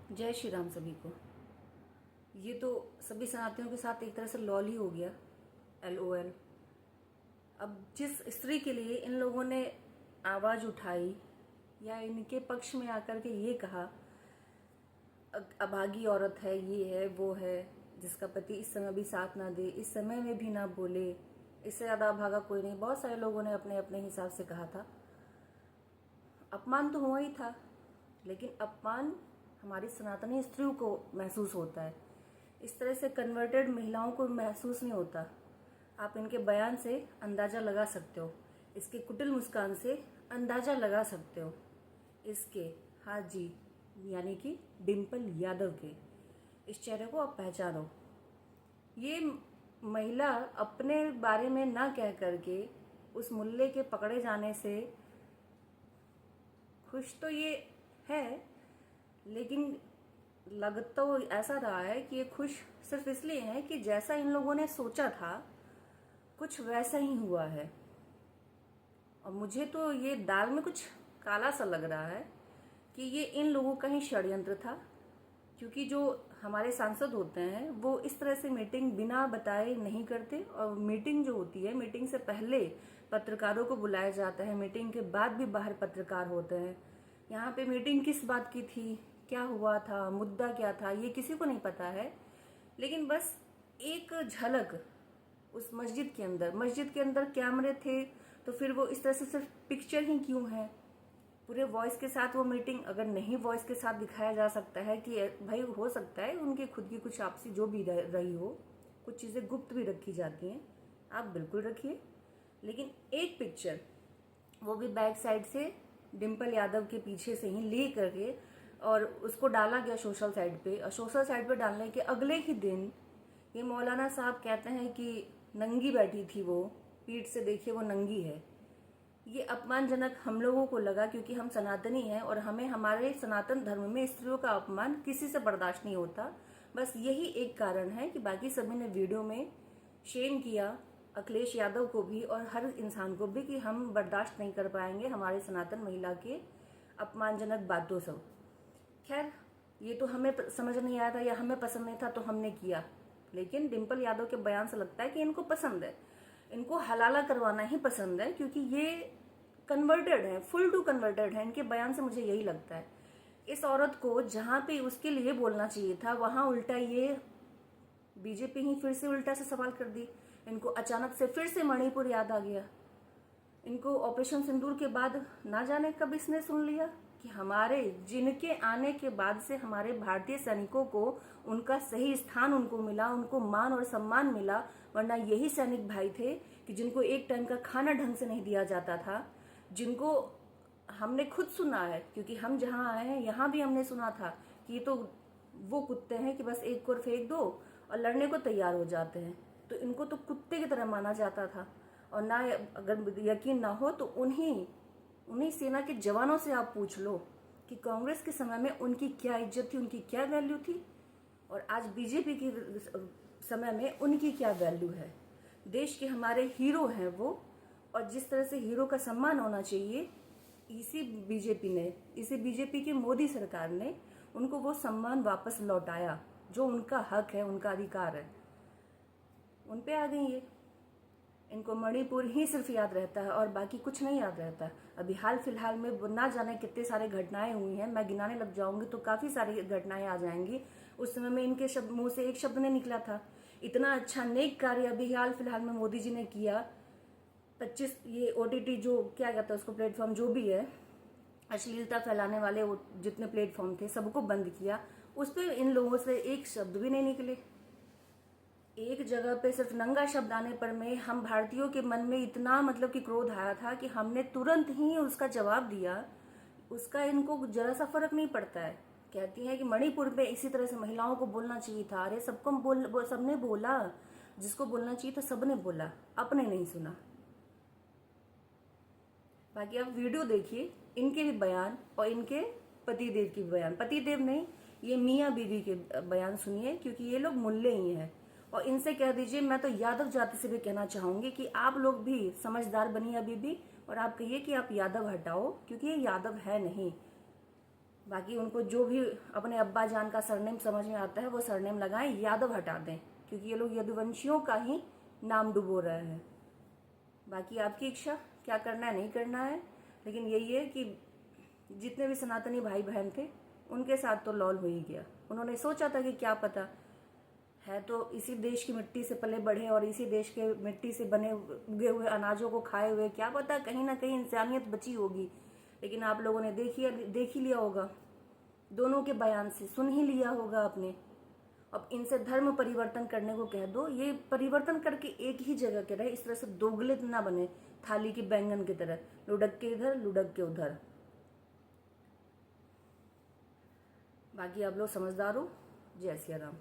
जय श्री राम सभी को। ये तो सभी सनातनियों के साथ एक तरह से लॉल ही हो गया, LOL। अब जिस स्त्री के लिए इन लोगों ने आवाज़ उठाई या इनके पक्ष में आकर के ये कहा अभागी औरत है, ये है वो है, जिसका पति इस समय भी साथ ना दे, इस समय में भी ना बोले, इससे ज़्यादा अभागा कोई नहीं। बहुत सारे लोगों ने अपने अपने हिसाब से कहा था। अपमान तो हुआ ही था, लेकिन अपमान हमारी सनातनी स्त्रियों को महसूस होता है, इस तरह से कन्वर्टेड महिलाओं को महसूस नहीं होता। आप इनके बयान से अंदाज़ा लगा सकते हो, इसके कुटिल मुस्कान से अंदाज़ा लगा सकते हो, इसके हाजी यानी कि डिम्पल यादव के इस चेहरे को आप पहचानो। ये महिला अपने बारे में ना कह करके उस मुल्ले के पकड़े जाने से खुश तो ये है, लेकिन लग तो ऐसा रहा है कि ये खुश सिर्फ इसलिए है कि जैसा इन लोगों ने सोचा था कुछ वैसा ही हुआ है। और मुझे तो ये दाल में कुछ काला सा लग रहा है कि ये इन लोगों का ही षड्यंत्र था, क्योंकि जो हमारे सांसद होते हैं वो इस तरह से मीटिंग बिना बताए नहीं करते। और मीटिंग जो होती है, मीटिंग से पहले पत्रकारों को बुलाया जाता है, मीटिंग के बाद भी बाहर पत्रकार होते हैं। यहाँ पे मीटिंग किस बात की थी, क्या हुआ था, मुद्दा क्या था, ये किसी को नहीं पता है। लेकिन बस एक झलक उस मस्जिद के अंदर कैमरे थे, तो फिर वो इस तरह से सिर्फ पिक्चर ही क्यों है? पूरे वॉइस के साथ वो मीटिंग अगर नहीं वॉइस के साथ दिखाया जा सकता है कि भाई हो सकता है उनकी खुद की कुछ आपसी जो भी रही हो, कुछ चीज़ें गुप्त भी रखी जाती हैं, आप बिल्कुल रखिए। लेकिन एक पिक्चर, वो भी बैक साइड से डिम्पल यादव के पीछे से ही ले करके, और उसको डाला गया सोशल साइट पे। और सोशल साइट पे डालने के अगले ही दिन ये मौलाना साहब कहते हैं कि नंगी बैठी थी वो, पीठ से देखिए वो नंगी है। ये अपमानजनक हम लोगों को लगा, क्योंकि हम सनातनी हैं और हमें हमारे सनातन धर्म में स्त्रियों का अपमान किसी से बर्दाश्त नहीं होता। बस यही एक कारण है कि बाकी सभी ने वीडियो में शेम किया अखिलेश यादव को भी और हर इंसान को भी कि हम बर्दाश्त नहीं कर पाएंगे हमारे सनातन महिला के अपमानजनक बातों से। खैर, ये तो हमें समझ नहीं आया था या हमें पसंद नहीं था तो हमने किया। लेकिन डिम्पल यादव के बयान से लगता है कि इनको पसंद है, इनको हलाला करवाना ही पसंद है, क्योंकि ये कन्वर्टेड है, फुल टू कन्वर्टेड है। इनके बयान से मुझे यही लगता है। इस औरत को जहाँ पे उसके लिए बोलना चाहिए था, वहाँ उल्टा ये बीजेपी ही फिर से उल्टा से सवाल कर दी। इनको अचानक से फिर से मणिपुर याद आ गया। इनको ऑपरेशन सिंदूर के बाद ना जाने कब इसने सुन लिया कि हमारे जिनके आने के बाद से हमारे भारतीय सैनिकों को उनका सही स्थान उनको मिला, उनको मान और सम्मान मिला। वरना यही सैनिक भाई थे कि जिनको एक टाइम का खाना ढंग से नहीं दिया जाता था, जिनको हमने खुद सुना है, क्योंकि हम जहाँ आए हैं यहाँ भी हमने सुना था कि ये तो वो कुत्ते हैं कि बस एक को फेंक दो और लड़ने को तैयार हो जाते हैं। तो इनको तो कुत्ते की तरह माना जाता था। और ना, अगर यकीन ना हो तो उन्हीं सेना के जवानों से आप पूछ लो कि कांग्रेस के समय में उनकी क्या इज्जत थी, उनकी क्या वैल्यू थी, और आज बीजेपी के समय में उनकी क्या वैल्यू है। देश के हमारे हीरो हैं वो, और जिस तरह से हीरो का सम्मान होना चाहिए, इसी बीजेपी की मोदी सरकार ने उनको वो सम्मान वापस लौटाया, जो उनका हक है, उनका अधिकार है। उन पे आ गई ये। इनको मणिपुर ही सिर्फ याद रहता है और बाकी कुछ नहीं याद रहता। अभी हाल फिलहाल में ना जाने कितने सारे घटनाएं हुई हैं, मैं गिनाने लग जाऊंगी तो काफ़ी सारी घटनाएं आ जाएंगी। उस समय में इनके मुंह से एक शब्द नहीं निकला था। इतना अच्छा नेक कार्य अभी हाल फिलहाल में मोदी जी ने किया। 25 ये OTT जो क्या कहता है उसको, प्लेटफॉर्म जो भी है, अश्लीलता फैलाने वाले जितने प्लेटफॉर्म थे सबको बंद किया। उस पर इन लोगों से एक शब्द भी नहीं निकले। एक जगह पे सिर्फ नंगा शब्द आने पर में हम भारतीयों के मन में इतना मतलब कि क्रोध आया था कि हमने तुरंत ही उसका जवाब दिया। उसका इनको जरा सा फर्क नहीं पड़ता है। कहती हैं कि मणिपुर में इसी तरह से महिलाओं को बोलना चाहिए था। अरे सबने बोला, जिसको बोलना चाहिए था सबने बोला, अपने नहीं सुना। बाकी आप वीडियो देखिए, इनके भी बयान और इनके पतिदेव की बयान, पतिदेव नहीं, ये मियाँ बीवी के बयान सुनिए, क्योंकि ये लोग मुल्ले ही हैं। और इनसे कह दीजिए, मैं तो यादव जाति से भी कहना चाहूंगी कि आप लोग भी समझदार बनिए अभी भी, और आप कहिए कि आप यादव हटाओ, क्योंकि ये यादव है नहीं। बाकी उनको जो भी अपने अब्बा जान का सरनेम समझ में आता है वो सरनेम लगाएं, यादव हटा दें, क्योंकि ये लोग यदुवंशियों का ही नाम डुबो रहे हैं। बाकी आपकी इच्छा, क्या करना है नहीं करना है, लेकिन यही है कि जितने भी सनातनी भाई बहन थे उनके साथ तो लॉल हो ही गया। उन्होंने सोचा था कि क्या पता, है तो इसी देश की मिट्टी से पले बढ़े और इसी देश के मिट्टी से बने उगे हुए अनाजों को खाए हुए, क्या पता कहीं ना कहीं इंसानियत बची होगी। लेकिन आप लोगों ने देख ही लिया होगा, दोनों के बयान से सुन ही लिया होगा आपने। अब इनसे धर्म परिवर्तन करने को कह दो, ये परिवर्तन करके एक ही जगह के रहे, इस तरह से दोगले ना बने थाली के बैंगन की तरह, लुढ़क के इधर लुढ़क के उधर। बाकी आप लोग समझदार हो। जय सिया राम।